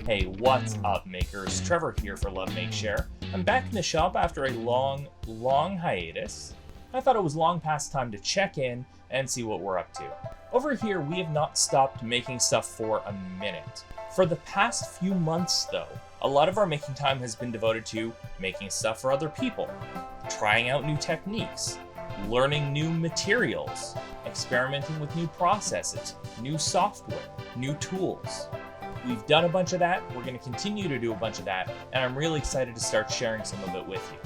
Hey, what's up, makers? Trevor here for Love Make Share. I'm back in the shop after a long hiatus. I thought it was long past time to check in and see what we're up to. Over here, we have not stopped making stuff for a minute. For the past few months, though, a lot of our making time has been devoted to making stuff for other people, trying out new techniques, learning new materials, experimenting with new processes, new software, new tools. We've done a bunch of that, we're going to continue to do a bunch of that, and I'm really excited to start sharing some of it with you.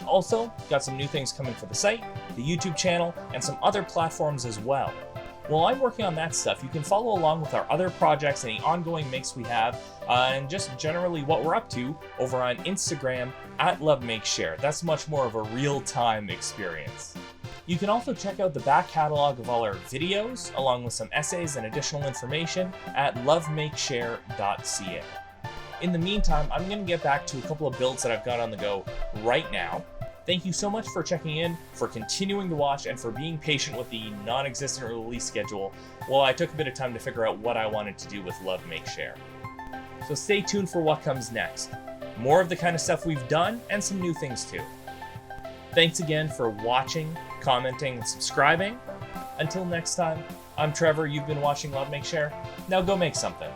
Also, got some new things coming for the site, the YouTube channel, and some other platforms as well. While I'm working on that stuff, you can follow along with our other projects and the ongoing makes we have, and just generally what we're up to over on Instagram at LoveMakeShare. That's much more of a real-time experience. You can also check out the back catalog of all our videos, along with some essays and additional information at lovemakeshare.ca. In the meantime, I'm going to get back to a couple of builds that I've got on the go right now. Thank you so much for checking in, for continuing to watch, and for being patient with the non-existent release schedule while I took a bit of time to figure out what I wanted to do with Love Make Share. So stay tuned for what comes next. More of the kind of stuff we've done, and some new things too. Thanks again for watching, commenting, and subscribing. Until next time, I'm Trevor, you've been watching Love Make Share. Now go make something.